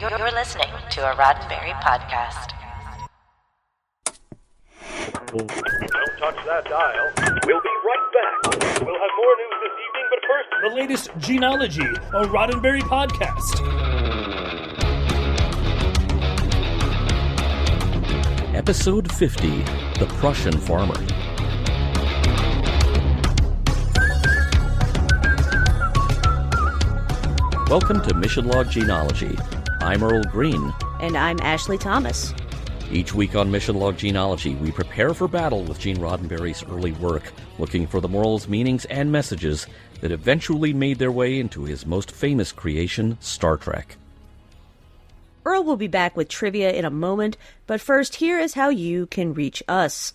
You're listening to a Roddenberry podcast. Don't touch that dial. We'll be right back. We'll have more news this evening, but first... The latest Gene-ology, a Roddenberry podcast. Episode 50, The Prussian Farmer. Welcome to Mission Log Gene-ology. I'm Earl Green. And I'm Ashley Thomas. Each week on Mission Log Gene-ology, we prepare for battle with Gene Roddenberry's early work, looking for the morals, meanings, and messages that eventually made their way into his most famous creation, Star Trek. Earl will be back with trivia in a moment, but first, here is how you can reach us.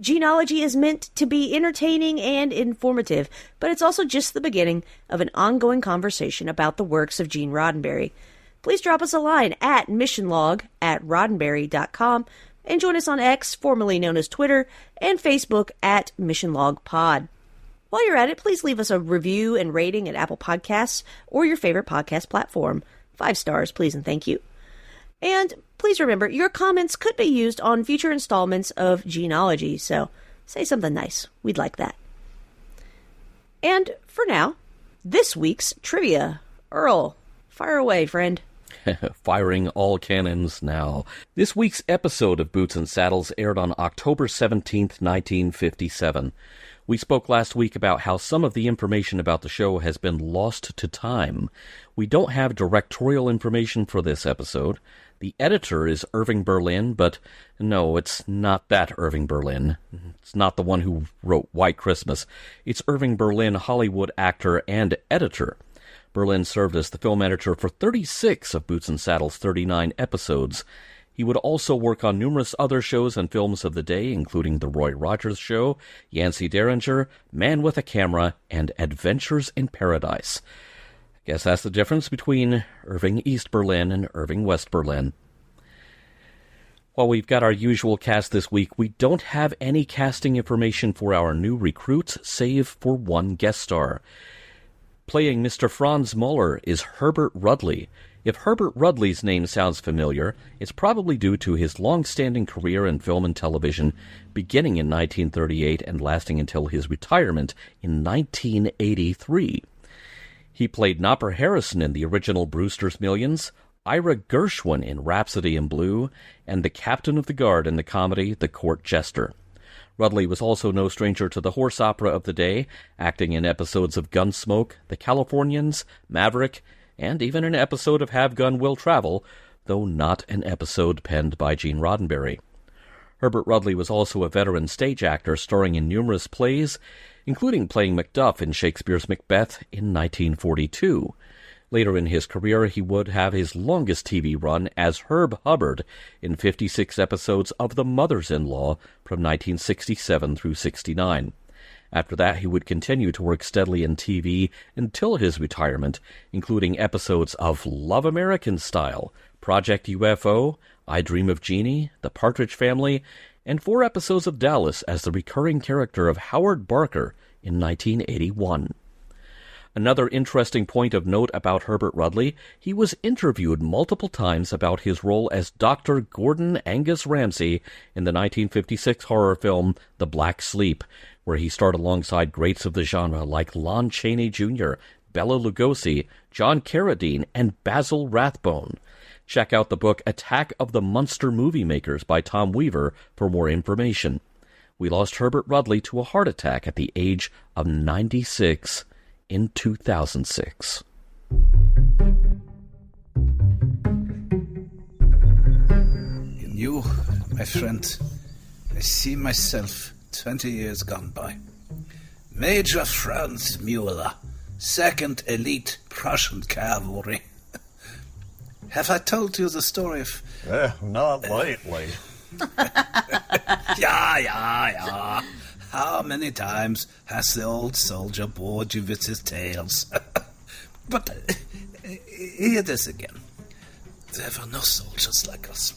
Gene-ology is meant to be entertaining and informative, but it's also just the beginning of an ongoing conversation about the works of Gene Roddenberry. Please drop us a line at missionlog@roddenberry.com and join us on X, formerly known as Twitter, and Facebook at missionlogpod. While you're at it, please leave us a review and rating at Apple Podcasts or your favorite podcast platform. 5 stars, please and thank you. And please remember, your comments could be used on future installments of Gene-ology, so say something nice. We'd like that. And for now, this week's trivia. Earl, fire away, friend. Firing all cannons now. This week's episode of Boots and Saddles aired on October 17th, 1957. We spoke last week about how some of the information about the show has been lost to time. We don't have directorial information for this episode. The editor is Irving Berlin, but no, it's not that Irving Berlin. It's not the one who wrote White Christmas. It's Irving Berlin, Hollywood actor and editor. Berlin served as the film editor for 36 of Boots and Saddles' 39 episodes. He would also work on numerous other shows and films of the day, including The Roy Rogers Show, Yancey Derringer, Man with a Camera, and Adventures in Paradise. I guess that's the difference between Irving East Berlin and Irving West Berlin. While we've got our usual cast this week, we don't have any casting information for our new recruits, save for one guest star. Playing Mr. Franz Mueller is Herbert Rudley. If Herbert Rudley's name sounds familiar, it's probably due to his long-standing career in film and television, beginning in 1938 and lasting until his retirement in 1983. He played Nopper Harrison in the original Brewster's Millions, Ira Gershwin in Rhapsody in Blue, and the Captain of the Guard in the comedy The Court Jester. Rudley was also no stranger to the horse opera of the day, acting in episodes of Gunsmoke, The Californians, Maverick, and even an episode of Have Gun Will Travel, though not an episode penned by Gene Roddenberry. Herbert Rudley was also a veteran stage actor starring in numerous plays, including playing Macduff in Shakespeare's Macbeth in 1942. Later in his career, he would have his longest TV run as Herb Hubbard in 56 episodes of The Mothers-in-Law from 1967 through 69. After that, he would continue to work steadily in TV until his retirement, including episodes of Love American Style, Project UFO, I Dream of Jeannie, The Partridge Family, and 4 episodes of Dallas as the recurring character of Howard Barker in 1981. Another interesting point of note about Herbert Rudley, he was interviewed multiple times about his role as Dr. Gordon Angus Ramsay in the 1956 horror film The Black Sleep, where he starred alongside greats of the genre like Lon Chaney Jr., Bela Lugosi, John Carradine, and Basil Rathbone. Check out the book Attack of the Munster Movie Makers by Tom Weaver for more information. We lost Herbert Rudley to a heart attack at the age of 96 in 2006. In you, my friend, I see myself 20 years gone by. Major Franz Mueller, 2nd Elite Prussian Cavalry. Have I told you the story of... Not lately. Yeah. How many times has the old soldier bored you with his tales? But here it is again. There were no soldiers like us.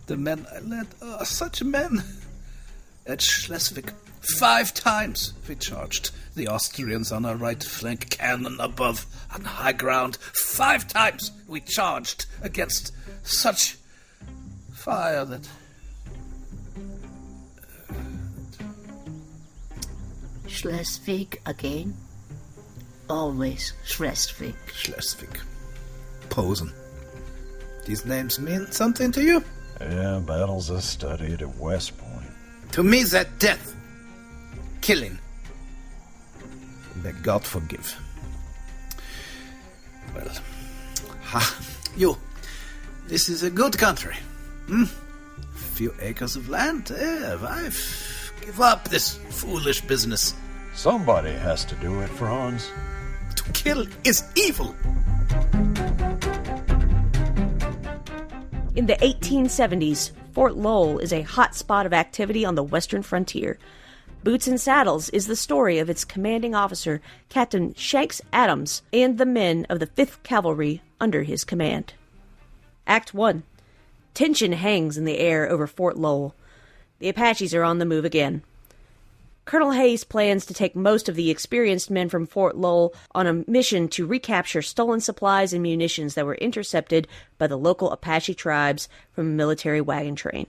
The men I led are such men. At Schleswig, 5 times we charged the Austrians on our right flank, cannon above on high ground. 5 times we charged against such fire that... Schleswig again? Always Schleswig. Schleswig. Posen. These names mean something to you? Yeah, battles I studied at West Point. To me, that death. Killing. May God forgive. Well, you. This is a good country. Few acres of land. I've give up this foolish business. Somebody has to do it, Franz. To kill is evil. In the 1870s, Fort Lowell is a hot spot of activity on the western frontier. Boots and Saddles is the story of its commanding officer, Captain Shank Adams, and the men of the 5th Cavalry under his command. Act 1. Tension hangs in the air over Fort Lowell. The Apaches are on the move again. Colonel Hayes plans to take most of the experienced men from Fort Lowell on a mission to recapture stolen supplies and munitions that were intercepted by the local Apache tribes from a military wagon train.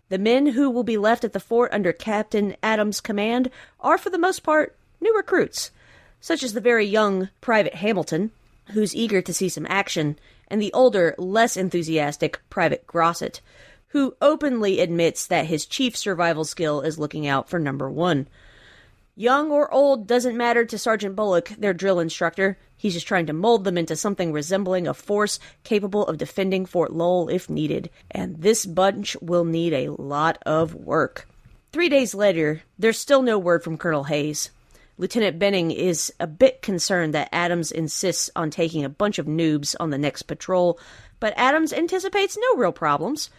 The men who will be left at the fort under Captain Adams' command are, for the most part, new recruits, such as the very young Private Hamilton, who's eager to see some action, and the older, less enthusiastic Private Grosset, who openly admits that his chief survival skill is looking out for number 1. Young or old doesn't matter to Sergeant Bullock, their drill instructor. He's just trying to mold them into something resembling a force capable of defending Fort Lowell if needed. And this bunch will need a lot of work. 3 days later, there's still no word from Colonel Hayes. Lieutenant Benning is a bit concerned that Adams insists on taking a bunch of noobs on the next patrol, but Adams anticipates no real problems.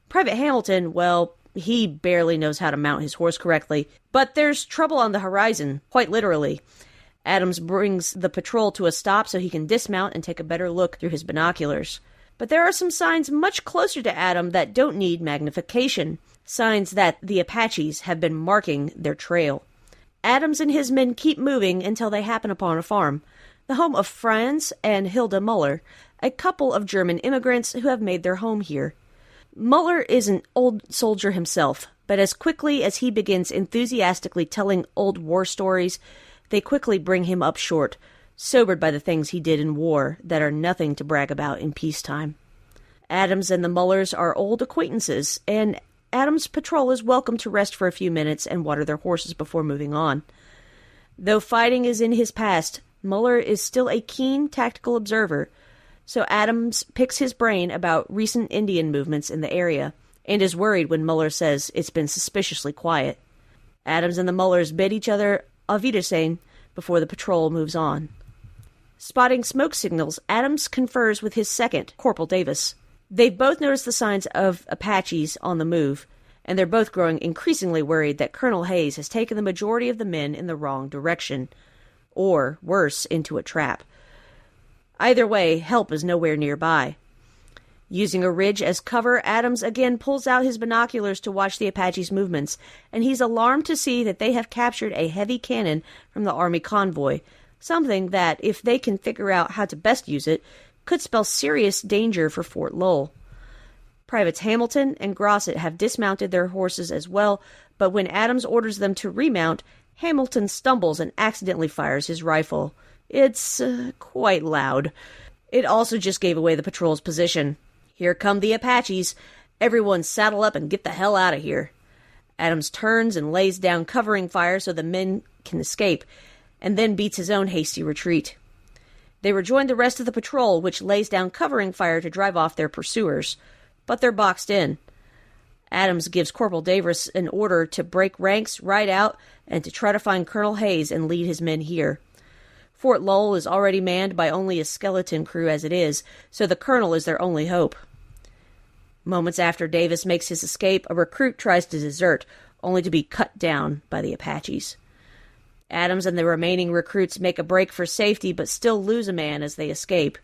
Private Hamilton, well, he barely knows how to mount his horse correctly, but there's trouble on the horizon, quite literally. Adams brings the patrol to a stop so he can dismount and take a better look through his binoculars. But there are some signs much closer to Adam that don't need magnification, signs that the Apaches have been marking their trail. Adams and his men keep moving until they happen upon a farm, the home of Franz and Hilda Mueller, a couple of German immigrants who have made their home here. Mueller is an old soldier himself, but as quickly as he begins enthusiastically telling old war stories, they quickly bring him up short, sobered by the things he did in war that are nothing to brag about in peacetime. Adams and the Muellers are old acquaintances, and Adams' patrol is welcome to rest for a few minutes and water their horses before moving on. Though fighting is in his past, Mueller is still a keen tactical observer, so Adams picks his brain about recent Indian movements in the area, and is worried when Mueller says it's been suspiciously quiet. Adams and the Muellers bid each other auf Wiedersehen before the patrol moves on. Spotting smoke signals, Adams confers with his second, Corporal Davis. They've both noticed the signs of Apaches on the move, and they're both growing increasingly worried that Colonel Hayes has taken the majority of the men in the wrong direction, or, worse, into a trap. Either way, help is nowhere nearby. Using a ridge as cover, Adams again pulls out his binoculars to watch the Apaches' movements, and he's alarmed to see that they have captured a heavy cannon from the Army convoy, something that, if they can figure out how to best use it, could spell serious danger for Fort Lowell. Privates Hamilton and Grosset have dismounted their horses as well, but when Adams orders them to remount, Hamilton stumbles and accidentally fires his rifle. It's quite loud. It also just gave away the patrol's position. Here come the Apaches. Everyone saddle up and get the hell out of here. Adams turns and lays down covering fire so the men can escape, and then beats his own hasty retreat. They rejoin the rest of the patrol, which lays down covering fire to drive off their pursuers, but they're boxed in. Adams gives Corporal Davis an order to break ranks, ride out, and to try to find Colonel Hayes and lead his men here. Fort Lowell is already manned by only a skeleton crew as it is, so the colonel is their only hope. Moments after Davis makes his escape, a recruit tries to desert, only to be cut down by the Apaches. Adams and the remaining recruits make a break for safety, but still lose a man as they escape.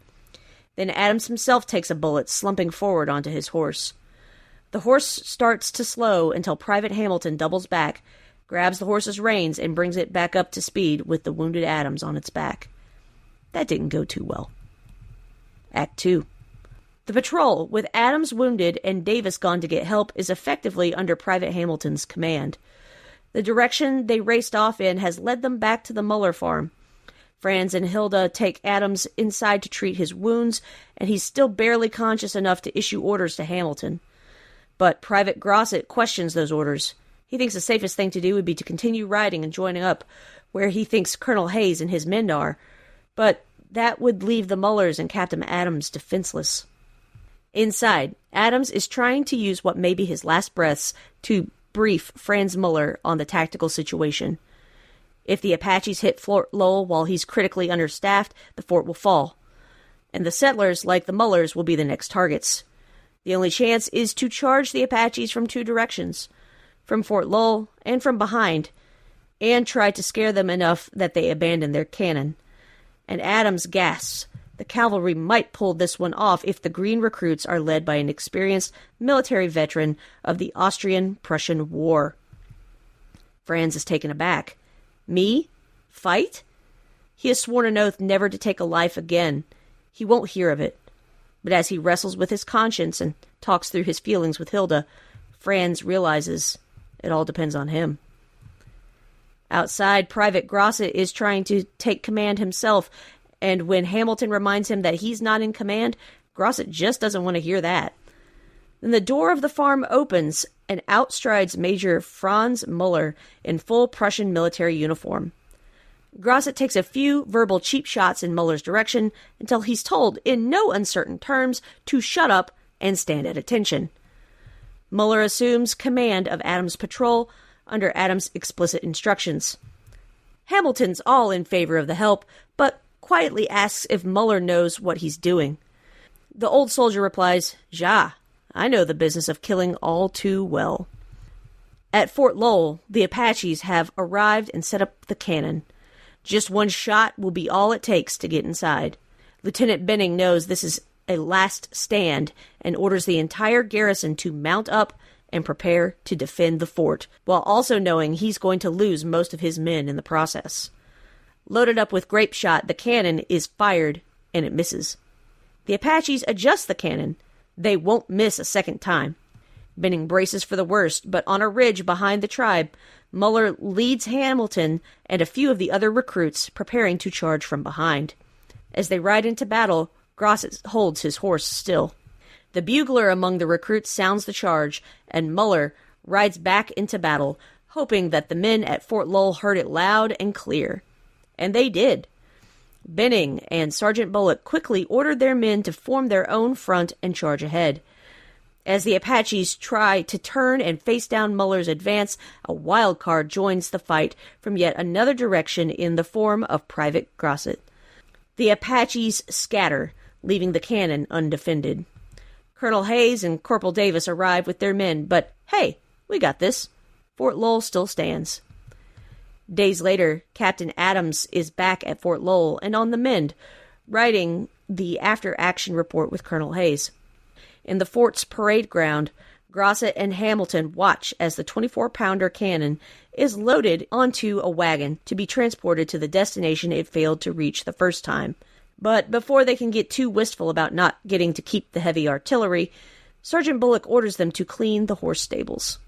Then Adams himself takes a bullet, slumping forward onto his horse. The horse starts to slow until Private Hamilton doubles back, grabs the horse's reins, and brings it back up to speed with the wounded Adams on its back. That didn't go too well. Act 2. The patrol, with Adams wounded and Davis gone to get help, is effectively under Private Hamilton's command. The direction they raced off in has led them back to the Mueller farm. Franz and Hilda take Adams inside to treat his wounds, and he's still barely conscious enough to issue orders to Hamilton. But Private Gossett questions those orders. He thinks the safest thing to do would be to continue riding and joining up where he thinks Colonel Hayes and his men are, but that would leave the Muellers and Captain Adams defenseless. Inside, Adams is trying to use what may be his last breaths to brief Franz Mueller on the tactical situation. If the Apaches hit Fort Lowell while he's critically understaffed, the fort will fall. And the settlers, like the Muellers, will be the next targets. The only chance is to charge the Apaches from 2 directions, from Fort Lowell and from behind, and try to scare them enough that they abandon their cannon. And Adams gasps. The cavalry might pull this one off if the green recruits are led by an experienced military veteran of the Austrian-Prussian War. Franz is taken aback. Me? Fight? He has sworn an oath never to take a life again. He won't hear of it. But as he wrestles with his conscience and talks through his feelings with Hilda, Franz realizes it all depends on him. Outside, Private Gossett is trying to take command himself, and when Hamilton reminds him that he's not in command, Gossett just doesn't want to hear that. Then the door of the farm opens, and out strides Major Franz Mueller in full Prussian military uniform. Gossett takes a few verbal cheap shots in Mueller's direction until he's told, in no uncertain terms, to shut up and stand at attention. Mueller assumes command of Adams' patrol under Adams' explicit instructions. Hamilton's all in favor of the help, but quietly asks if Mueller knows what he's doing. The old soldier replies, "Ja, I know the business of killing all too well." At Fort Lowell, the Apaches have arrived and set up the cannon. Just one shot will be all it takes to get inside. Lieutenant Benning knows this is a last stand and orders the entire garrison to mount up and prepare to defend the fort, while also knowing he's going to lose most of his men in the process. Loaded up with grape shot, the cannon is fired, and it misses. The Apaches adjust the cannon. They won't miss a second time. Benning braces for the worst, but on a ridge behind the tribe, Mueller leads Hamilton and a few of the other recruits, preparing to charge from behind. As they ride into battle, Gossett holds his horse still. The bugler among the recruits sounds the charge, and Mueller rides back into battle, hoping that the men at Fort Lowell heard it loud and clear. And they did. Benning and Sergeant Bullock quickly ordered their men to form their own front and charge ahead. As the Apaches try to turn and face down Mueller's advance, a wild card joins the fight from yet another direction in the form of Private Gossett. The Apaches scatter, leaving the cannon undefended. Colonel Hayes and Corporal Davis arrive with their men, but hey, we got this. Fort Lowell still stands. Days later, Captain Adams is back at Fort Lowell and on the mend, writing the after-action report with Colonel Hayes. In the fort's parade ground, Gossett and Hamilton watch as the 24-pounder cannon is loaded onto a wagon to be transported to the destination it failed to reach the first time. But before they can get too wistful about not getting to keep the heavy artillery, Sergeant Bullock orders them to clean the horse stables.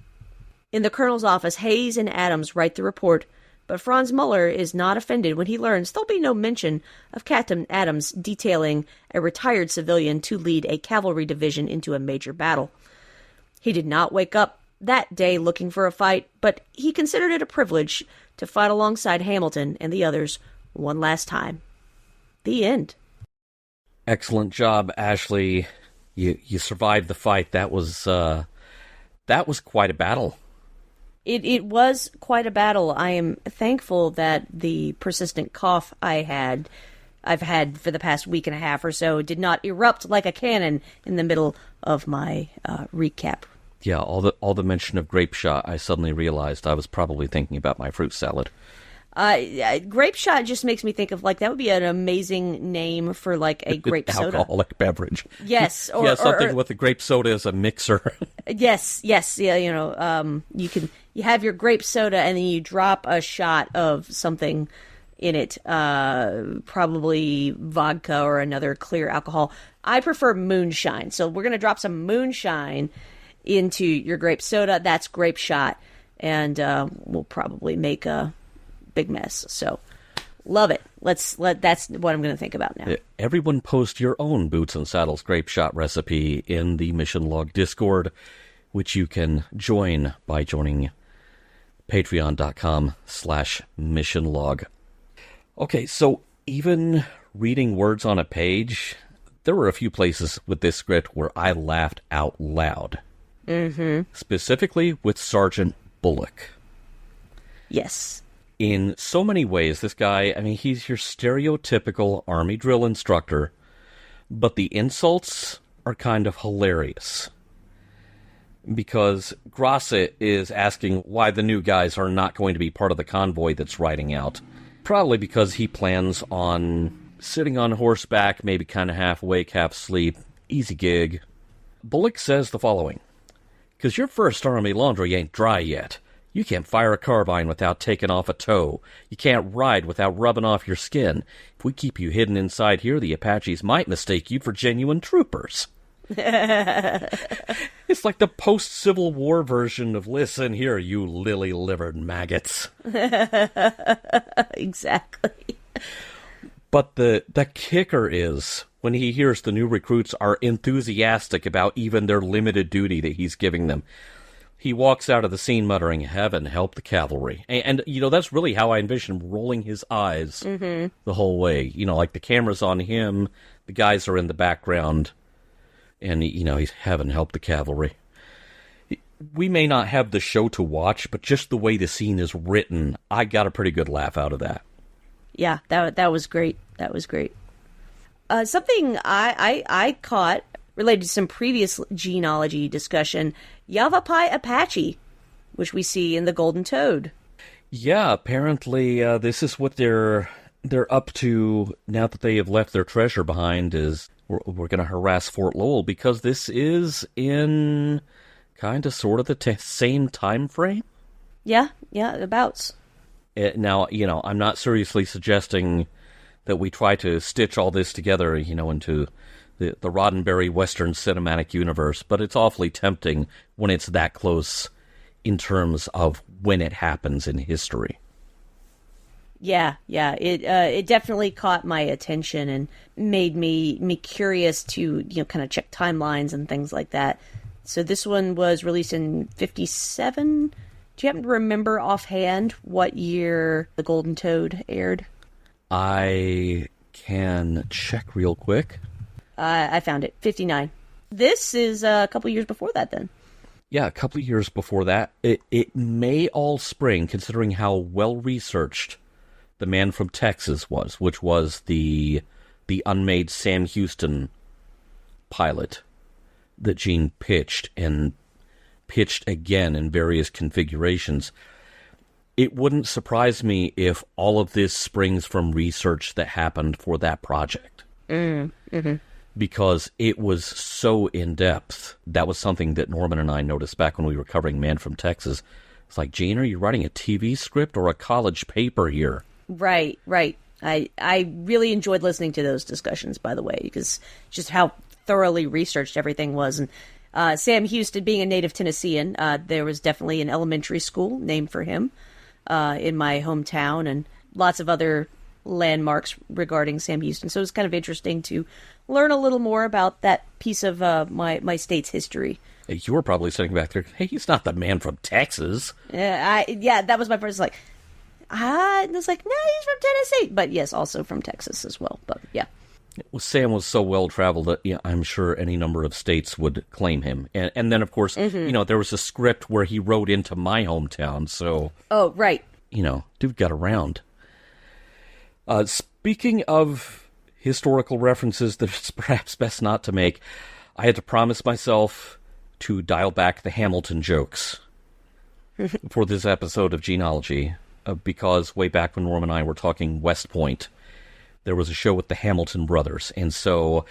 In the colonel's office, Hayes and Adams write the report, but Franz Mueller is not offended when he learns there'll be no mention of Captain Adams detailing a retired civilian to lead a cavalry division into a major battle. He did not wake up that day looking for a fight, but he considered it a privilege to fight alongside Hamilton and the others one last time. The end. Excellent job, Ashley. You survived the fight. That was quite a battle. It was quite a battle. I am thankful that the persistent cough I've had for the past week and a half or so did not erupt like a cannon in the middle of my recap. Yeah, all the mention of grape shot, I suddenly realized I was probably thinking about my fruit salad. Grape shot just makes me think of, like, that would be an amazing name for, like, a grape soda. Alcoholic beverage. Yes. Or, something with the grape soda as a mixer. Yes. Yeah, you have your grape soda and then you drop a shot of something in it, probably vodka or another clear alcohol. I prefer moonshine. So we're going to drop some moonshine into your grape soda. That's grape shot. And we'll probably make a big mess. So love it. That's what I'm going to think about now. Everyone post your own Boots and Saddles grape shot recipe in the Mission Log Discord, which you can join by joining patreon.com/missionlog. Okay, so even reading words on a page, there were a few places with this script where I laughed out loud. Mm-hmm. Specifically with Sergeant Bullock. Yes. In so many ways, this guy, I mean, he's your stereotypical Army drill instructor, but the insults are kind of hilarious. Because Grosset is asking why the new guys are not going to be part of the convoy that's riding out. Probably because he plans on sitting on horseback, maybe kind of half awake, half asleep. Easy gig. Bullock says the following. "'Cause your first Army laundry ain't dry yet. You can't fire a carbine without taking off a toe. You can't ride without rubbing off your skin. If we keep you hidden inside here, the Apaches might mistake you for genuine troopers." It's like the post-Civil War version of, "Listen here, you lily-livered maggots." Exactly. But the kicker is, when he hears the new recruits are enthusiastic about even their limited duty that he's giving them, he walks out of the scene muttering, "Heaven help the cavalry." And that's really how I envision him, rolling his eyes the whole way. Like the camera's on him, the guys are in the background, and, he's "Heaven help the cavalry." We may not have the show to watch, but just the way the scene is written, I got a pretty good laugh out of that. Yeah, that was great. That was great. Something I caught related to some previous Gene-ology discussion, Yavapai Apache, which we see in The Golden Toad. Yeah, apparently this is what they're up to now that they have left their treasure behind, is we're going to harass Fort Lowell, because this is in kind of sort of the same time frame. Yeah, abouts. Now, I'm not seriously suggesting that we try to stitch all this together, into the Roddenberry Western cinematic universe, but it's awfully tempting when it's that close in terms of when it happens in history. Yeah, it definitely caught my attention and made me curious to kind of check timelines and things like that. So this one was released in 1957. Do you happen to remember offhand what year The Golden Toad aired? I can check real quick. I found it. 1959. This is a couple years before that, then. Yeah, a couple of years before that. It may all spring, considering how well-researched The Man from Texas was, which was the unmade Sam Houston pilot that Gene pitched again in various configurations. It wouldn't surprise me if all of this springs from research that happened for that project. Mm-hmm. Because it was so in-depth. That was something that Norman and I noticed back when we were covering Man from Texas. It's like, Gene, are you writing a TV script or a college paper here? Right. I really enjoyed listening to those discussions, by the way, because just how thoroughly researched everything was. And Sam Houston, being a native Tennessean, there was definitely an elementary school named for him in my hometown, and lots of other landmarks regarding Sam Houston. So it was kind of interesting to learn a little more about that piece of my state's history. You were probably sitting back there, hey, he's not the man from Texas. Yeah, that was my first, like, and it's like, no, he's from Tennessee. But yes, also from Texas as well. But yeah. Well, Sam was so well-traveled that I'm sure any number of states would claim him. And then, of course, there was a script where he wrote into my hometown, so... Oh, right. Dude got around. Speaking of historical references that it's perhaps best not to make, I had to promise myself to dial back the Hamilton jokes for this episode of Gene-ology. because way back when Norm and I were talking West Point, there was a show with the Hamilton brothers, and so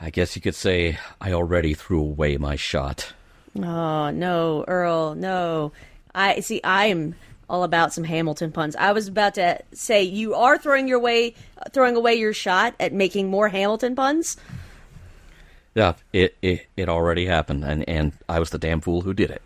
I guess you could say I already threw away my shot. Oh, no, Earl, no. I'm all about some Hamilton puns. I was about to say, you are throwing away your shot at making more Hamilton puns? Yeah, it already happened, and I was the damn fool who did it.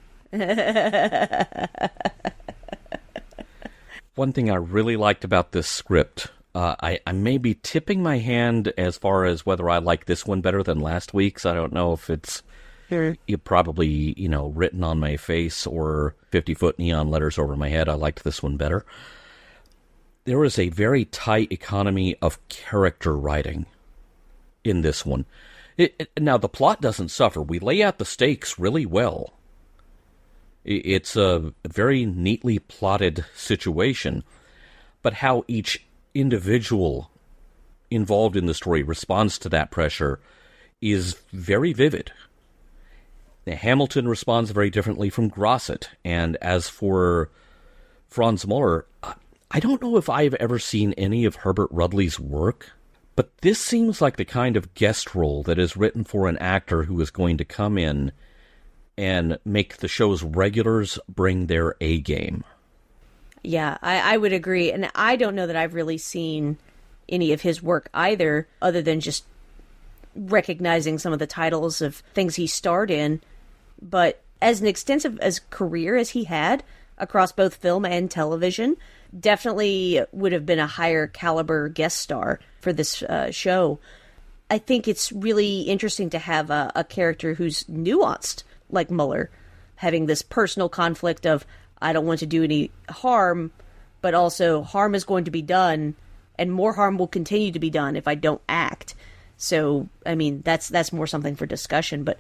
One thing I really liked about this script, I may be tipping my hand as far as whether I like this one better than last week's. I don't know if it's probably, written on my face or 50-foot neon letters over my head. I liked this one better. There is a very tight economy of character writing in this one. Now, the plot doesn't suffer. We lay out the stakes really well. It's a very neatly plotted situation, but how each individual involved in the story responds to that pressure is very vivid. Hamilton responds very differently from Grosset, and as for Franz Mueller, I don't know if I've ever seen any of Herbert Rudley's work, but this seems like the kind of guest role that is written for an actor who is going to come in and make the show's regulars bring their A game. Yeah, I would agree. And I don't know that I've really seen any of his work either, other than just recognizing some of the titles of things he starred in. But as an extensive as career as he had across both film and television, definitely would have been a higher caliber guest star for this show. I think it's really interesting to have a character who's nuanced, like Mueller, having this personal conflict of, I don't want to do any harm, but also harm is going to be done, and more harm will continue to be done if I don't act. So, I mean, that's more something for discussion, but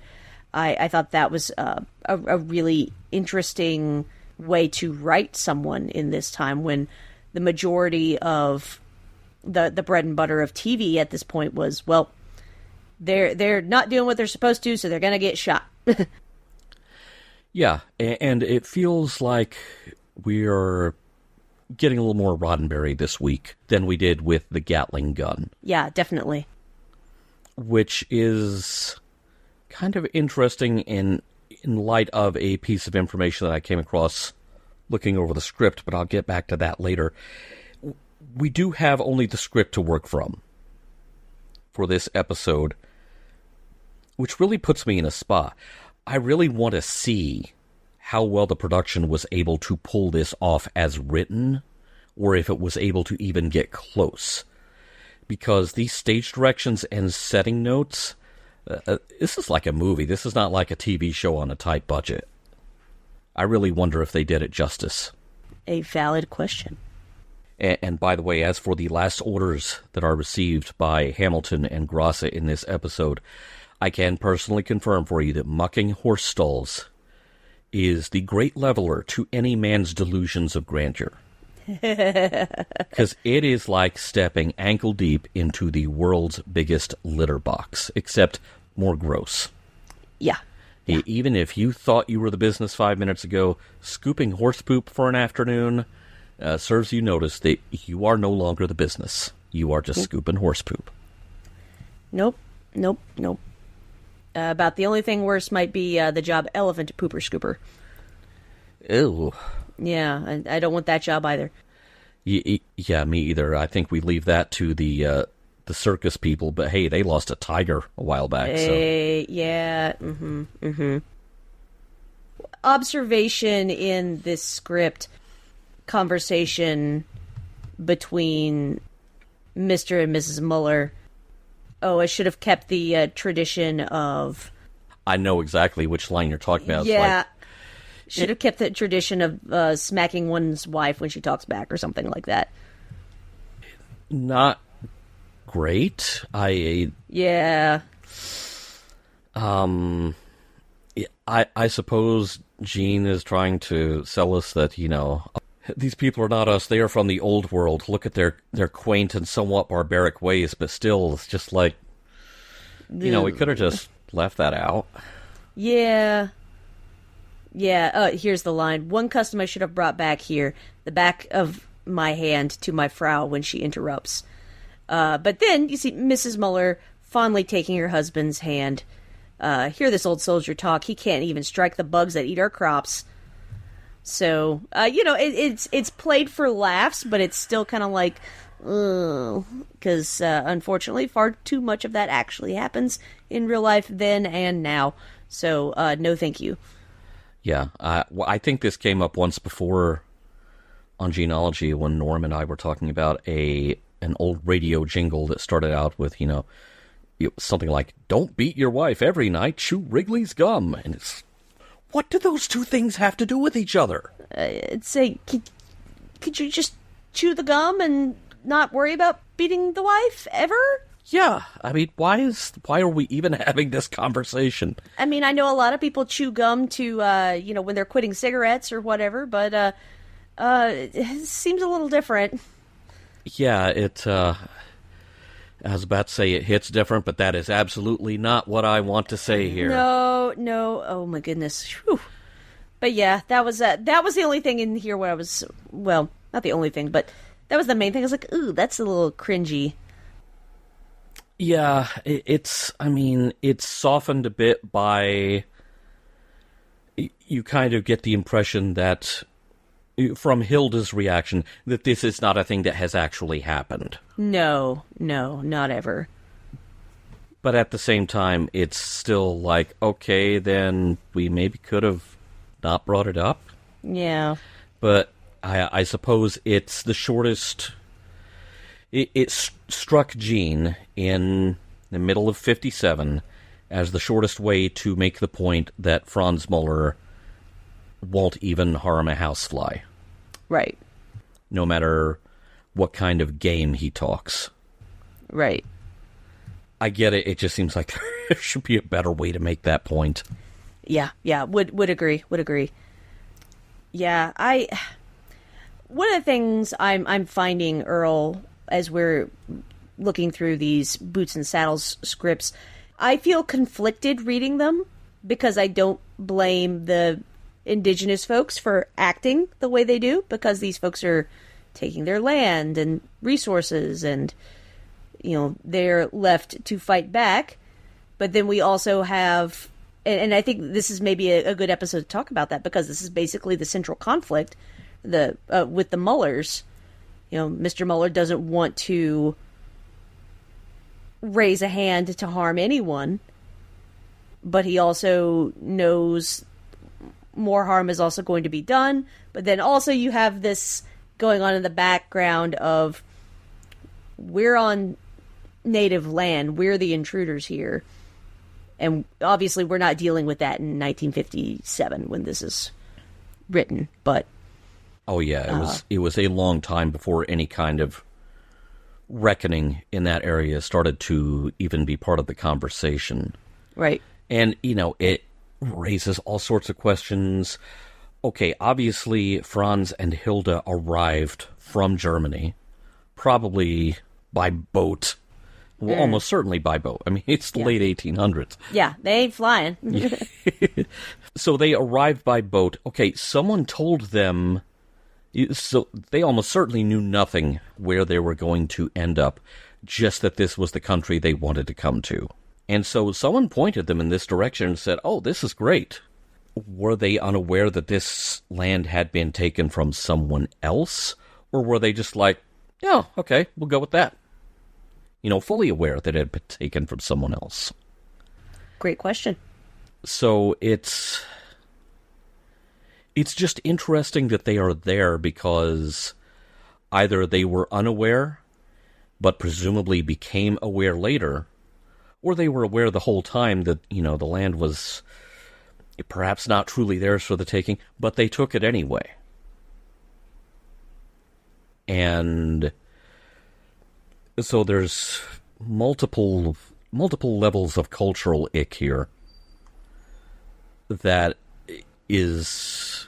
I thought that was a really interesting way to write someone in this time when the majority of the bread and butter of TV at this point was, well, they're not doing what they're supposed to, so they're going to get shot. Yeah, and it feels like we are getting a little more Roddenberry this week than we did with the Gatling gun. Yeah, definitely. Which is kind of interesting in light of a piece of information that I came across looking over the script, but I'll get back to that later. We do have only the script to work from for this episode, which really puts me in a spot. I really want to see how well the production was able to pull this off as written, or if it was able to even get close. Because these stage directions and setting notes, this is like a movie. This is not like a TV show on a tight budget. I really wonder if they did it justice. A valid question. And by the way, as for the last orders that are received by Hamilton and Grosset in this episode, I can personally confirm for you that mucking horse stalls is the great leveler to any man's delusions of grandeur. Because it is like stepping ankle deep into the world's biggest litter box, except more gross. Yeah. Even if you thought you were the business 5 minutes ago, scooping horse poop for an afternoon serves you notice that you are no longer the business. You are just scooping horse poop. Nope. About the only thing worse might be the job elephant pooper scooper. Ew. Yeah, I don't want that job either. Yeah, me either. I think we leave that to the circus people, but hey, they lost a tiger a while back. Yeah. Observation in this script, conversation between Mr. and Mrs. Mueller. Oh, I should have kept the tradition of... I know exactly which line you're talking about. Yeah. Should have kept the tradition of smacking one's wife when she talks back or something like that. Not great. Yeah. I suppose Gene is trying to sell us that, these people are not us. They are from the old world. Look at their quaint and somewhat barbaric ways, but still, it's just like, we could have just left that out. Yeah. Yeah, here's the line. One custom I should have brought back here. the back of my hand to my Frau when she interrupts. But then you see Mrs. Mueller fondly taking her husband's hand. Hear this old soldier talk. He can't even strike the bugs that eat our crops. So, it's played for laughs, but it's still kind of like, because unfortunately far too much of that actually happens in real life then and now. So, no thank you. Yeah, I think this came up once before on Gene-ology when Norm and I were talking about an old radio jingle that started out with, something like, "Don't beat your wife every night, chew Wrigley's gum." And it's, what do those two things have to do with each other? I'd say, could you just chew the gum and not worry about beating the wife ever? Yeah, I mean, why are we even having this conversation? I mean, I know a lot of people chew gum to, when they're quitting cigarettes or whatever, but it seems a little different. Yeah, I was about to say it hits different, but that is absolutely not what I want to say here. No, oh my goodness. Whew. But yeah, that was the only thing in here where I was, well, not the only thing, but that was the main thing. I was like, ooh, that's a little cringy. Yeah, it's softened a bit by, you kind of get the impression that, from Hilda's reaction, that this is not a thing that has actually happened. No, not ever. But at the same time, it's still like, okay, then we maybe could have not brought it up. Yeah. But I suppose it's the shortest. It struck Gene in the middle of 57 as the shortest way to make the point that Franz Mueller won't even harm a housefly. Right. No matter what kind of game he talks. Right. I get it. It just seems like there should be a better way to make that point. Yeah. Would agree. Yeah, one of the things I'm finding, Earl, as we're looking through these Boots and Saddles scripts, I feel conflicted reading them because I don't blame the indigenous folks for acting the way they do, because these folks are taking their land and resources and, they're left to fight back. But then we also have, and I think this is maybe a good episode to talk about that, because this is basically the central conflict with the Muellers. Mr. Mueller doesn't want to raise a hand to harm anyone, but he also knows more harm is also going to be done. But then also you have this going on in the background of, we're on native land, we're the intruders here. And obviously we're not dealing with that in 1957 when this is written, but... Oh yeah, it was a long time before any kind of reckoning in that area started to even be part of the conversation. Right. And, it raises all sorts of questions. Okay, obviously Franz and Hilda arrived from Germany, probably by boat. Well, almost certainly by boat. I mean, it's the late 1800s. Yeah, they ain't flying. So they arrived by boat. Okay, someone told them... So they almost certainly knew nothing where they were going to end up, just that this was the country they wanted to come to. And so someone pointed them in this direction and said, oh, this is great. Were they unaware that this land had been taken from someone else? Or were they just like, yeah, okay, we'll go with that? Fully aware that it had been taken from someone else. Great question. So it's just interesting that they are there, because either they were unaware, but presumably became aware later, or they were aware the whole time that, the land was perhaps not truly theirs for the taking, but they took it anyway. And so there's multiple levels of cultural ick here that is...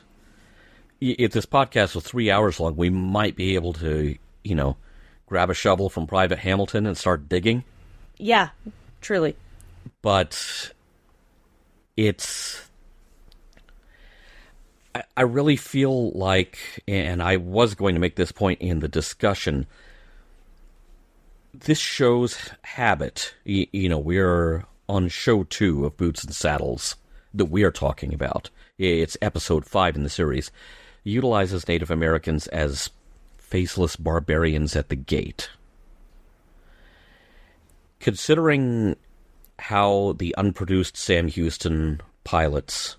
If this podcast was 3 hours long, we might be able to, grab a shovel from Private Hamilton and start digging. Yeah, truly. But it's... I really feel like, and I was going to make this point in the discussion, this show's habit, we're on show 2 of Boots and Saddles that we are talking about. It's episode 5 in the series. Utilizes Native Americans as faceless barbarians at the gate. Considering how the unproduced Sam Houston pilots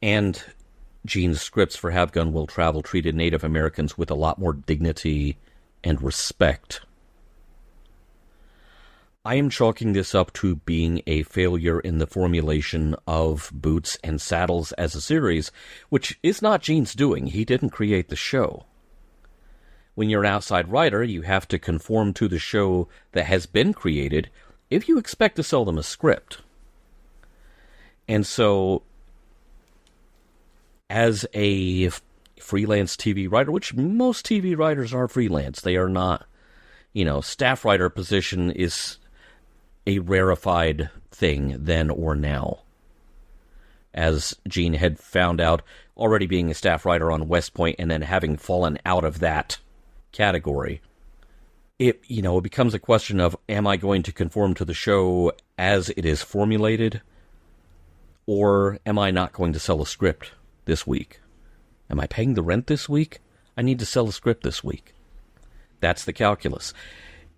and Gene's scripts for Have Gun Will Travel treated Native Americans with a lot more dignity and respect, I am chalking this up to being a failure in the formulation of Boots and Saddles as a series, which is not Gene's doing. He didn't create the show. When you're an outside writer, you have to conform to the show that has been created if you expect to sell them a script. And so, as a freelance TV writer, which most TV writers are freelance, they are not, staff writer position is a rarefied thing then or now. As Gene had found out, already being a staff writer on West Point and then having fallen out of that category, it becomes a question of, am I going to conform to the show as it is formulated, or am I not going to sell a script this week? Am I paying the rent this week? I need to sell a script this week. That's the calculus.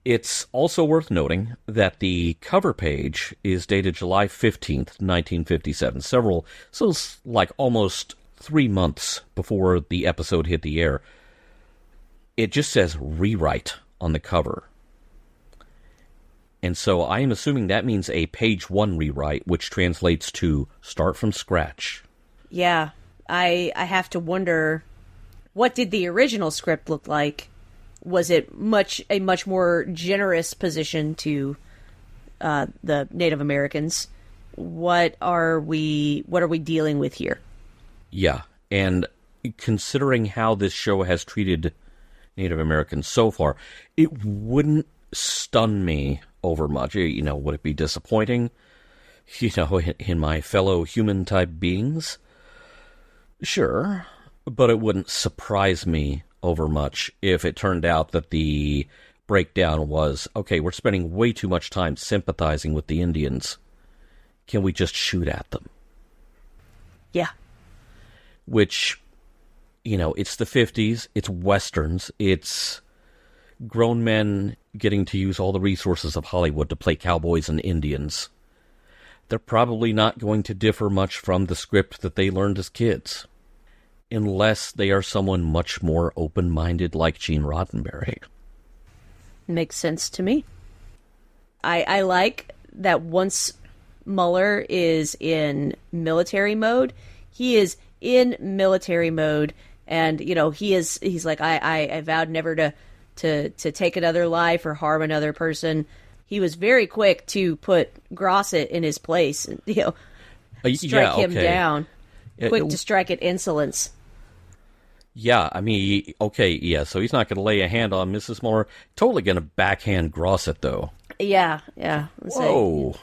It's also worth noting that the cover page is dated July 15th, 1957. It's like almost 3 months before the episode hit the air. It just says rewrite on the cover. And so I am assuming that means a page 1 rewrite, which translates to start from scratch. Yeah, I have to wonder, what did the original script look like? Was it a much more generous position to the Native Americans? What are we dealing with here? Yeah, and considering how this show has treated Native Americans so far, it wouldn't stun me over much. Would it be disappointing? In my fellow human-type beings? Sure, but it wouldn't surprise me over much if it turned out that the breakdown was, okay, we're spending way too much time sympathizing with the Indians. Can we just shoot at them? Yeah. Which, it's the 50s, it's Westerns, it's grown men getting to use all the resources of Hollywood to play cowboys and Indians. They're probably not going to differ much from the script that they learned as kids, unless they are someone much more open-minded like Gene Roddenberry. Makes sense to me. I like that once Mueller is in military mode, he is in military mode, and he's like, I vowed never to take another life or harm another person. He was very quick to put Grosset in his place, and strike him down. Quick to strike at insolence. Yeah, I mean, okay, yeah, so he's not going to lay a hand on Mrs. Mueller. Totally going to backhand Grosset, though. Yeah. Whoa.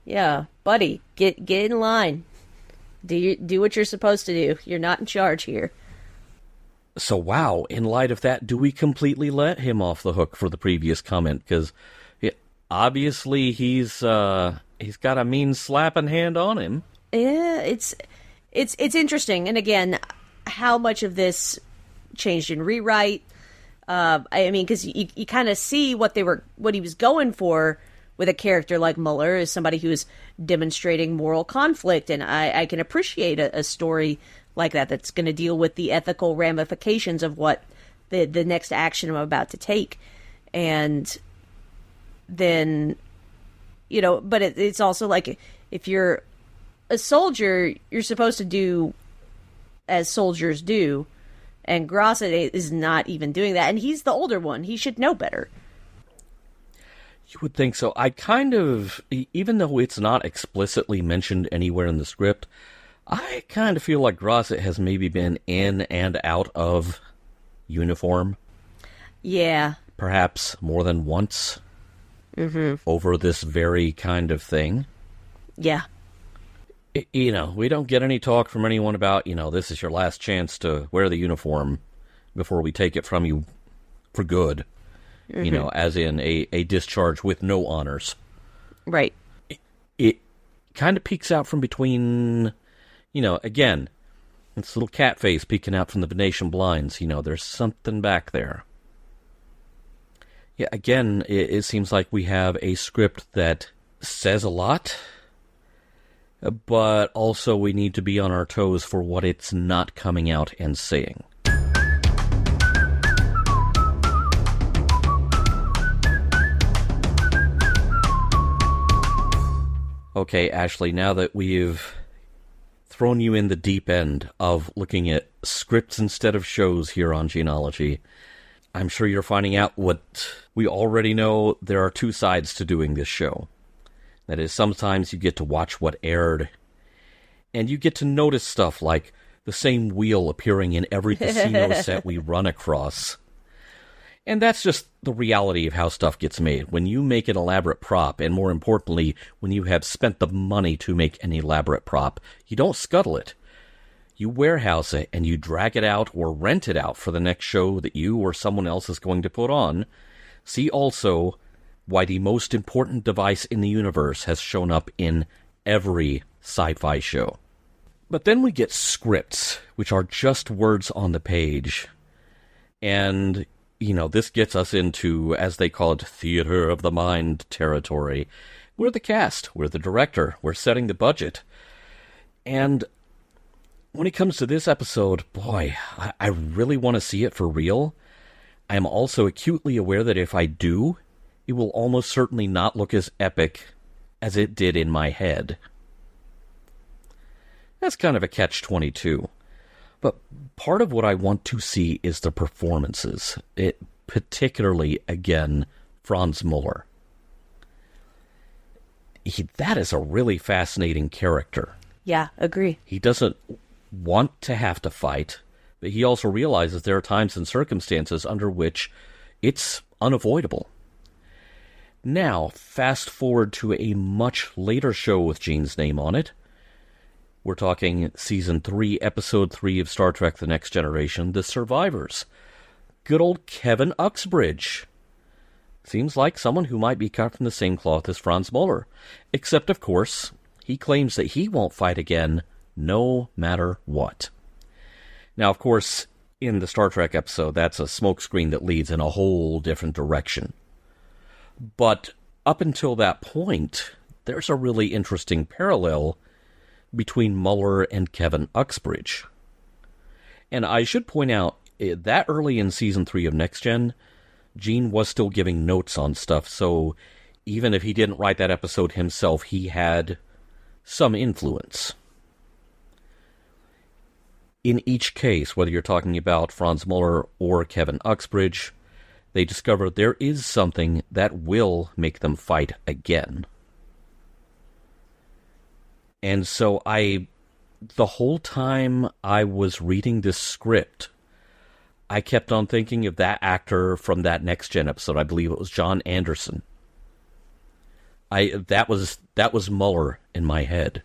Yeah, buddy, get in line. Do what you're supposed to do. You're not in charge here. So, wow, in light of that, do we completely let him off the hook for the previous comment? Because obviously he's got a mean slapping hand on him. Yeah, it's interesting, and again, how much of this changed in rewrite? I mean, because you kind of see what he was going for with a character like Mueller, as somebody who's demonstrating moral conflict, and I can appreciate a story like that's going to deal with the ethical ramifications of what the next action I'm about to take, and then but it's also like, if you're a soldier, you're supposed to do as soldiers do, and Grosset is not even doing that, and he's the older one. He should know better. You would think so. I kind of, even though it's not explicitly mentioned anywhere in the script, I kind of feel like Grosset has maybe been in and out of uniform. Yeah. Perhaps more than once. Mm-hmm. Over this very kind of thing. Yeah. We don't get any talk from anyone about, this is your last chance to wear the uniform before we take it from you for good. Mm-hmm. As in a discharge with no honors. Right. It kind of peeks out from between, again, it's little cat face peeking out from the Venetian blinds. There's something back there. Yeah, again, it seems like we have a script that says a lot, but also we need to be on our toes for what it's not coming out and saying. Okay, Ashley, now that we've thrown you in the deep end of looking at scripts instead of shows here on Gene-ology, I'm sure you're finding out what we already know. There are two sides to doing this show. That is, sometimes you get to watch what aired, and you get to notice stuff like the same wheel appearing in every casino set we run across. And that's just the reality of how stuff gets made. When you make an elaborate prop, and more importantly, when you have spent the money to make an elaborate prop, you don't scuttle it. You warehouse it, and you drag it out or rent it out for the next show that you or someone else is going to put on. See also why the most important device in the universe has shown up in every sci-fi show. But then we get scripts, which are just words on the page. And this gets us into, as they call it, theater of the mind territory. We're the cast, we're the director, we're setting the budget. And when it comes to this episode, boy, I really want to see it for real. I am also acutely aware that if I do, it will almost certainly not look as epic as it did in my head. That's kind of a catch-22. But part of what I want to see is the performances. Particularly, again, Franz Mueller. That is a really fascinating character. Yeah, agree. He doesn't want to have to fight, but he also realizes there are times and circumstances under which it's unavoidable. Now, fast forward to a much later show with Gene's name on it. We're talking Season 3, Episode 3 of Star Trek The Next Generation, The Survivors. Good old Kevin Uxbridge. Seems like someone who might be cut from the same cloth as Franz Mueller. Except, of course, he claims that he won't fight again, no matter what. Now, of course, in the Star Trek episode, that's a smokescreen that leads in a whole different direction. But up until that point, there's a really interesting parallel between Mueller and Kevin Uxbridge. And I should point out, that early in Season 3 of Next Gen, Gene was still giving notes on stuff, so even if he didn't write that episode himself, he had some influence. In each case, whether you're talking about Franz Mueller or Kevin Uxbridge, they discover there is something that will make them fight again. And so the whole time I was reading this script, I kept on thinking of that actor from that Next Gen episode. I believe it was John Anderson. That was Mueller in my head.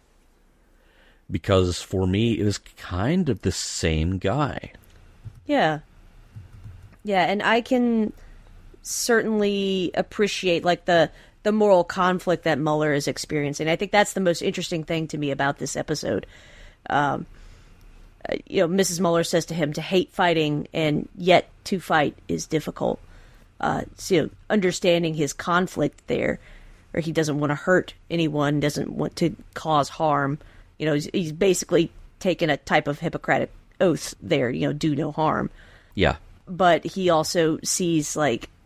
Because for me, it was kind of the same guy. Yeah. Yeah, and I can certainly appreciate, the moral conflict that Mueller is experiencing. I think that's the most interesting thing to me about this episode. Mrs. Mueller says to him to hate fighting and yet to fight is difficult. Understanding his conflict there, or he doesn't want to hurt anyone, doesn't want to cause harm. He's basically taken a type of Hippocratic oath there, do no harm. Yeah. But he also sees,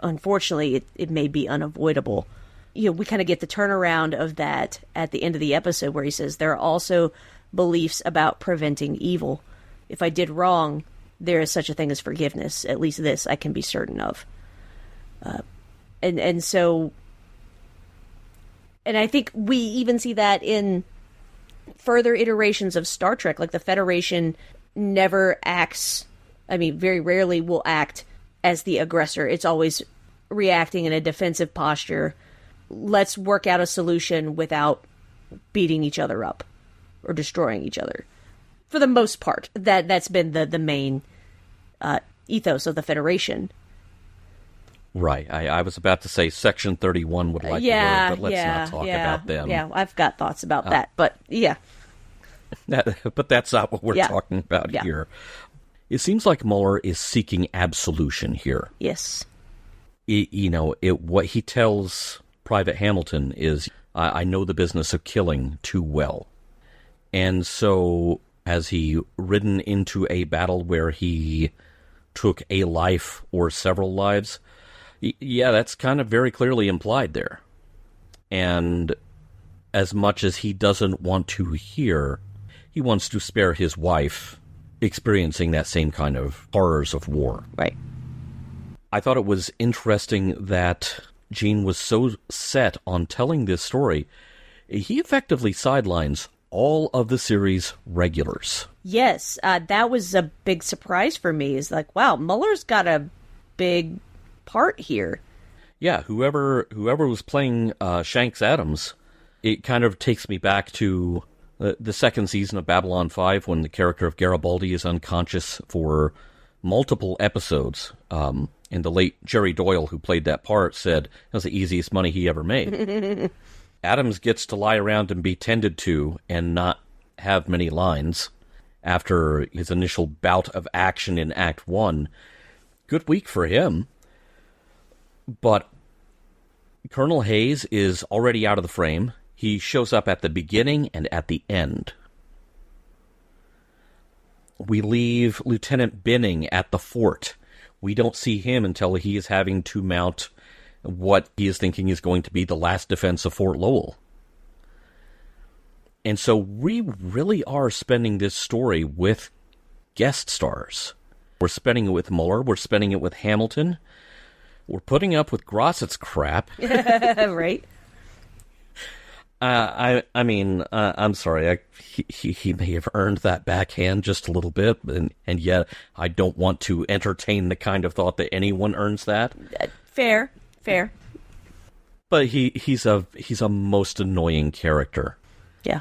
unfortunately, it may be unavoidable. We kind of get the turnaround of that at the end of the episode where he says there are also beliefs about preventing evil. If I did wrong, there is such a thing as forgiveness. At least this I can be certain of. And I think we even see that in further iterations of Star Trek. The Federation never acts, very rarely will act as the aggressor. It's always reacting in a defensive posture. Let's work out a solution without beating each other up. or destroying each other. For the most part, that's been the main ethos of the Federation. Right. I was about to say Section 31 would like the word, but let's not talk about them. Yeah, I've got thoughts about that, but yeah. But that's not what we're talking about here. It seems like Mueller is seeking absolution here. Yes. What he tells Private Hamilton is, I know the business of killing too well. And so, has he ridden into a battle where he took a life or several lives? Yeah, that's kind of very clearly implied there. And as much as he doesn't want to hear, he wants to spare his wife experiencing that same kind of horrors of war. Right. I thought it was interesting that Gene was so set on telling this story, he effectively sidelines all of the series regulars. Yes, that was a big surprise for me. It's like, wow, Mueller's got a big part here. Yeah, whoever was playing Shank's Adams, it kind of takes me back to the second season of Babylon 5 when the character of Garibaldi is unconscious for multiple episodes. And the late Jerry Doyle, who played that part, said it was the easiest money he ever made. Adams gets to lie around and be tended to and not have many lines after his initial bout of action in Act 1. Good week for him. But Colonel Hayes is already out of the frame. He shows up at the beginning and at the end. We leave Lieutenant Binning at the fort. We don't see him until he is having to mount what he is thinking is going to be the last defense of Fort Lowell. And so we really are spending this story with guest stars. We're spending it with Mueller. We're spending it with Hamilton. We're putting up with Grossett's crap. Right. I'm sorry. He may have earned that backhand just a little bit, and yet I don't want to entertain the kind of thought that anyone earns that. Fair. But he's a most annoying character. Yeah.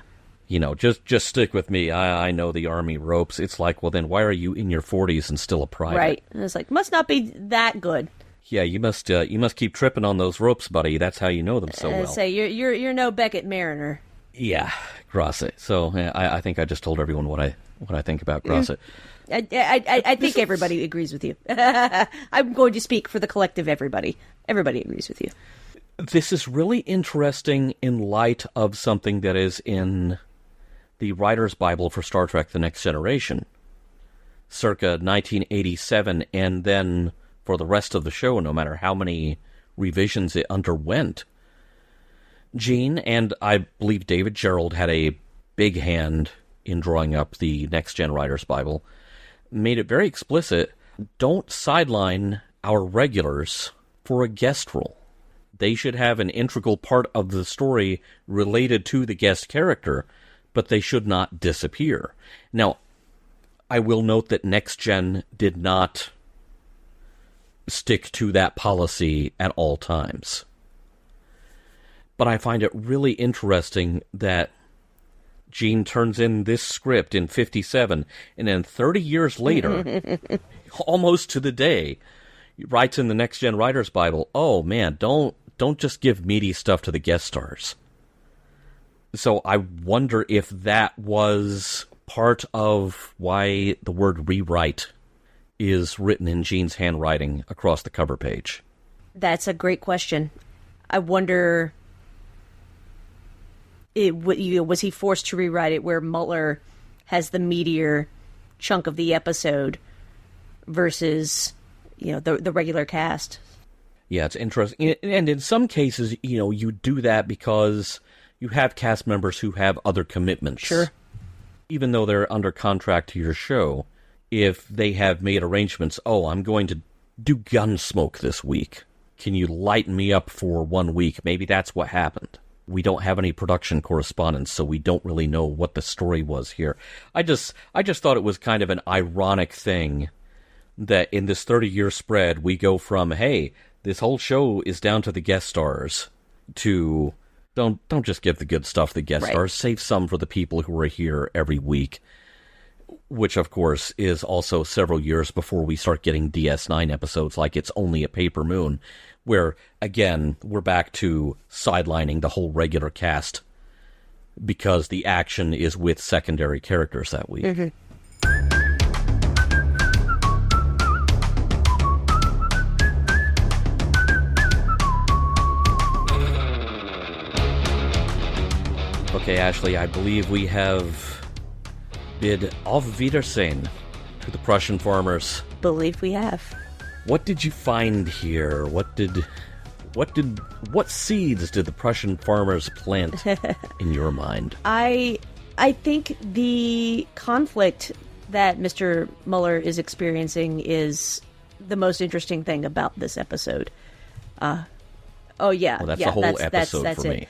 Just stick with me. I know the Army ropes. It's like, well, then why are you in your 40s and still a private? Right. And it's like, must not be that good. Yeah, you must keep tripping on those ropes, buddy. That's how you know them so well. Say you're no Beckett Mariner. Yeah, Grosset. So I think I just told everyone what I think about Grosset. I think everybody agrees with you. I'm going to speak for the collective everybody. Everybody agrees with you. This is really interesting in light of something that is in the Writer's Bible for Star Trek The Next Generation, circa 1987, and then for the rest of the show, no matter how many revisions it underwent. Gene and I believe David Gerald had a big hand in drawing up the Next Gen Writer's Bible, made it very explicit, don't sideline our regulars for a guest role. They should have an integral part of the story related to the guest character, but they should not disappear. Now, I will note that Next Gen did not stick to that policy at all times. But I find it really interesting that Gene turns in this script in 57, and then 30 years later, almost to the day, he writes in the Next Gen Writer's Bible, oh man, don't just give meaty stuff to the guest stars. So I wonder if that was part of why the word rewrite is written in Gene's handwriting across the cover page. That's a great question. I wonder, was he forced to rewrite it where Mueller has the meatier chunk of the episode versus, the regular cast? Yeah, it's interesting. And in some cases, you do that because you have cast members who have other commitments. Sure. Even though they're under contract to your show, if they have made arrangements, I'm going to do Gunsmoke this week. Can you lighten me up for 1 week? Maybe that's what happened. We don't have any production correspondence, so we don't really know what the story was here. I just thought it was kind of an ironic thing that in this 30-year spread, we go from, hey, this whole show is down to the guest stars, to Don't just give the good stuff the guest stars. Save some for the people who are here every week, which, of course, is also several years before we start getting DS9 episodes like It's Only a Paper Moon, where, again, we're back to sidelining the whole regular cast because the action is with secondary characters that week. Mm-hmm. Okay, Ashley, I believe we have bid Auf Wiedersehen to the Prussian farmers. Believe we have. What did you find here? What seeds did the Prussian farmers plant in your mind? I think the conflict that Mr. Mueller is experiencing is the most interesting thing about this episode. Well, that's the whole episode for me.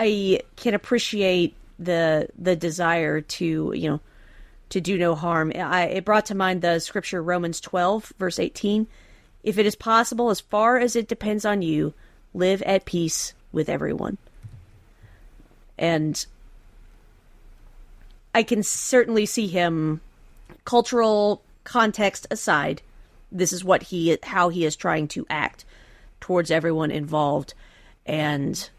I can appreciate the desire to do no harm. It brought to mind the scripture Romans 12, verse 18. If it is possible, as far as it depends on you, live at peace with everyone. And I can certainly see him, cultural context aside, this is how he is trying to act towards everyone involved. And,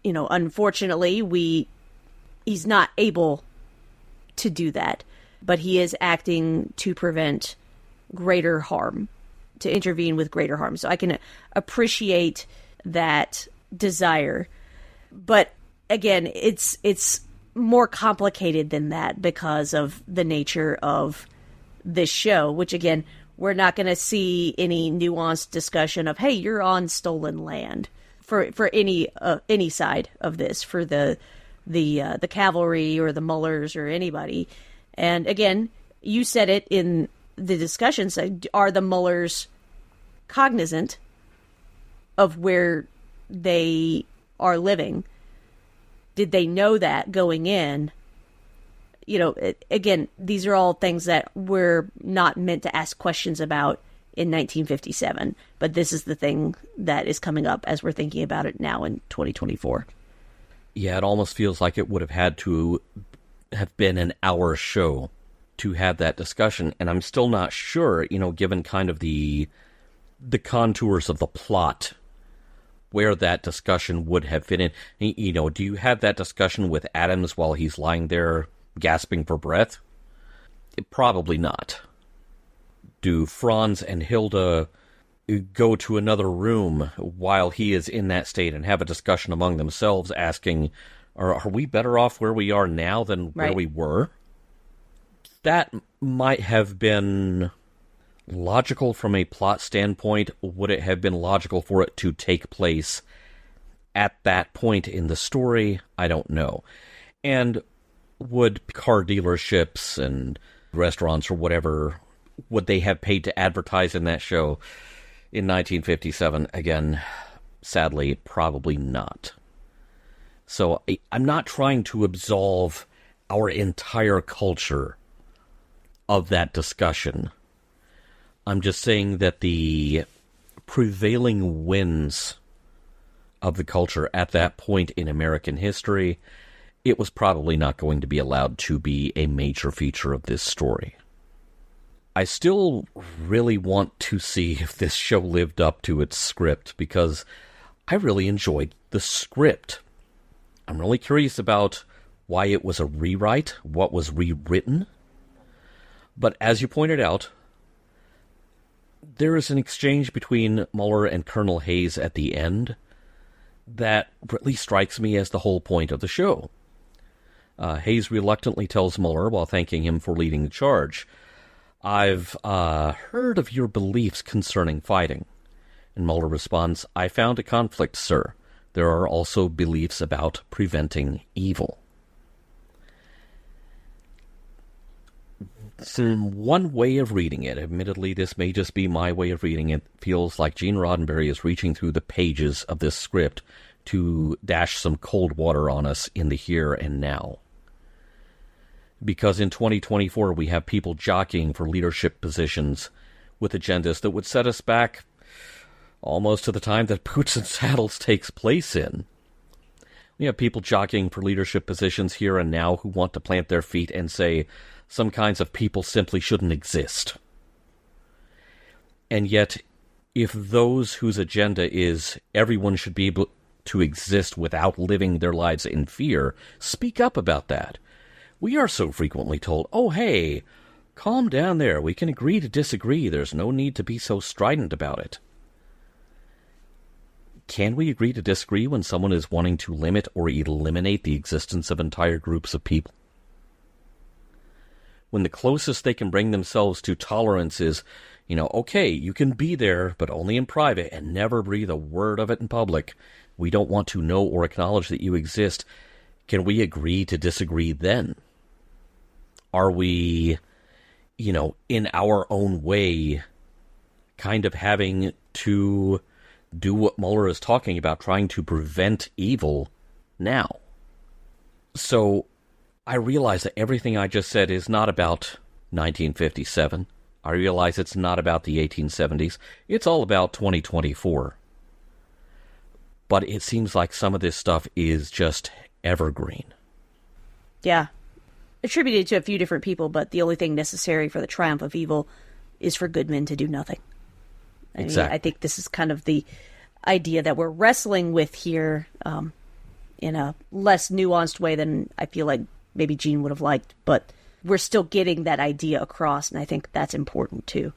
unfortunately, he's not able to do that, but he is acting to prevent greater harm, to intervene with greater harm. So I can appreciate that desire, but again, it's more complicated than that because of the nature of this show, which again, we're not going to see any nuanced discussion of, hey, you're on stolen land for any side of this, for the cavalry or the Muellers or anybody. And again, you said it in the discussions, are the Muellers cognizant of where they are living? Did they know that going in? Again, these are all things that we're not meant to ask questions about in 1957, but this is the thing that is coming up as we're thinking about it now in 2024. Yeah, it almost feels like it would have had to have been an hour show to have that discussion, and I'm still not sure, given kind of the contours of the plot, where that discussion would have fit in. Do you have that discussion with Adams while he's lying there gasping for breath? Probably not. Do Franz and Hilda go to another room while he is in that state and have a discussion among themselves asking, are we better off where we are now than where we were? That might have been logical from a plot standpoint. Would it have been logical for it to take place at that point in the story? I don't know. And would car dealerships and restaurants or whatever, would they have paid to advertise in that show in 1957? Again, sadly, probably not. So I'm not trying to absolve our entire culture of that discussion. I'm just saying that the prevailing winds of the culture at that point in American history, it was probably not going to be allowed to be a major feature of this story. I still really want to see if this show lived up to its script, because I really enjoyed the script. I'm really curious about why it was a rewrite, what was rewritten. But as you pointed out, there is an exchange between Mueller and Colonel Hayes at the end that really strikes me as the whole point of the show. Hayes reluctantly tells Mueller, while thanking him for leading the charge, "I've heard of your beliefs concerning fighting." And Mueller responds, "I found a conflict, sir. There are also beliefs about preventing evil." So one way of reading it, admittedly this may just be my way of reading it, feels like Gene Roddenberry is reaching through the pages of this script to dash some cold water on us in the here and now. Because in 2024 we have people jockeying for leadership positions with agendas that would set us back almost to the time that Boots and Saddles takes place in. We have people jockeying for leadership positions here and now who want to plant their feet and say some kinds of people simply shouldn't exist. And yet, if those whose agenda is everyone should be able to exist without living their lives in fear, speak up about that. We are so frequently told, oh, hey, calm down there. We can agree to disagree. There's no need to be so strident about it. Can we agree to disagree when someone is wanting to limit or eliminate the existence of entire groups of people? When the closest they can bring themselves to tolerance is, okay, you can be there, but only in private, and never breathe a word of it in public. We don't want to know or acknowledge that you exist. Can we agree to disagree then? Are we, in our own way, kind of having to do what Mueller is talking about, trying to prevent evil now? So, I realize that everything I just said is not about 1957. I realize it's not about the 1870s. It's all about 2024. But it seems like some of this stuff is just evergreen. Yeah. Attributed to a few different people, but the only thing necessary for the triumph of evil is for good men to do nothing. Exactly. I think this is kind of the idea that we're wrestling with here, in a less nuanced way than I feel like maybe Gene would have liked, but we're still getting that idea across, and I think that's important too.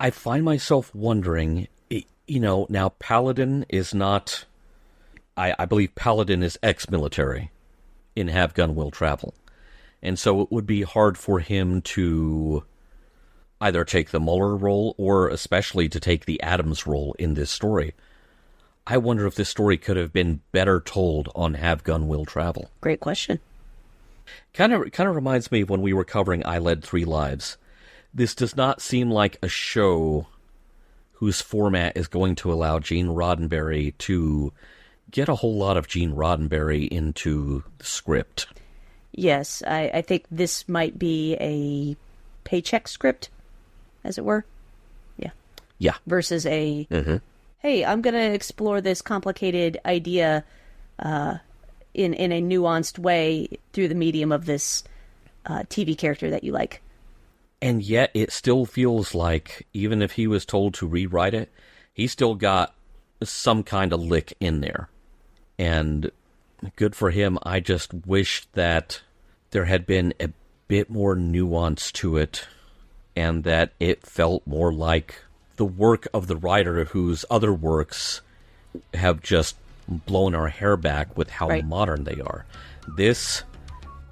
I find myself wondering, now Paladin is not, I believe Paladin is ex-military in Have Gun Will Travel. And so it would be hard for him to either take the Mueller role or especially to take the Adams role in this story. I wonder if this story could have been better told on Have Gun Will Travel. Great question. Kind of reminds me of when we were covering I Led 3 Lives. This does not seem like a show whose format is going to allow Gene Roddenberry to get a whole lot of Gene Roddenberry into the script. Yes, I think this might be a paycheck script, as it were. Yeah. Yeah. Versus a, hey, I'm going to explore this complicated idea in a nuanced way through the medium of this TV character that you like. And yet it still feels like, even if he was told to rewrite it, he still got some kind of lick in there. And good for him. I just wish that there had been a bit more nuance to it, and that it felt more like the work of the writer whose other works have just blown our hair back with how modern they are. This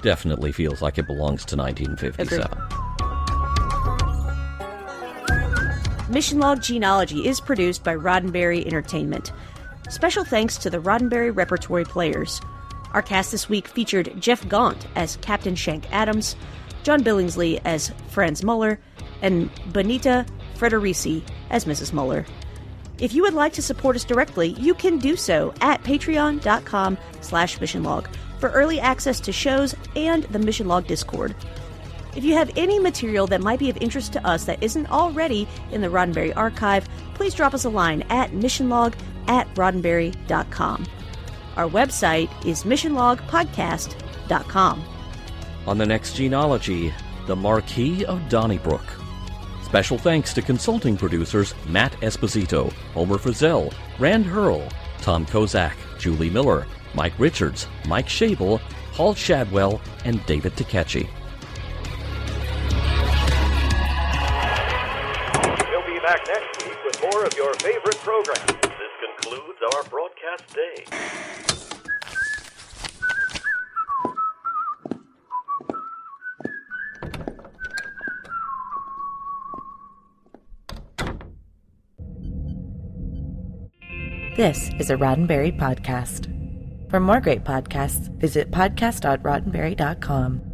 definitely feels like it belongs to 1957. Agreed. Mission Log Gene-ology is produced by Roddenberry Entertainment. Special thanks to the Roddenberry Repertory Players. Our cast this week featured Jeff Gauntt as Captain Shank Adams, John Billingsley as Franz Mueller, and Bonita Friedericy as Mrs. Mueller. If you would like to support us directly, you can do so at patreon.com/missionlog for early access to shows and the Mission Log Discord. If you have any material that might be of interest to us that isn't already in the Roddenberry archive, please drop us a line at missionlog@roddenberry.com. Our website is missionlogpodcast.com. On the next Gene-ology, the Marquis of Donnybrook. Special thanks to consulting producers Matt Esposito, Homer Frizzell, Rand Hurl, Tom Kozak, Julie Miller, Mike Richards, Mike Schabel, Paul Shadwell, and David Takechi. We'll be back next week with more of your favorite programs. This concludes our broadcast day. This is a Roddenberry podcast. For more great podcasts, visit podcast.roddenberry.com.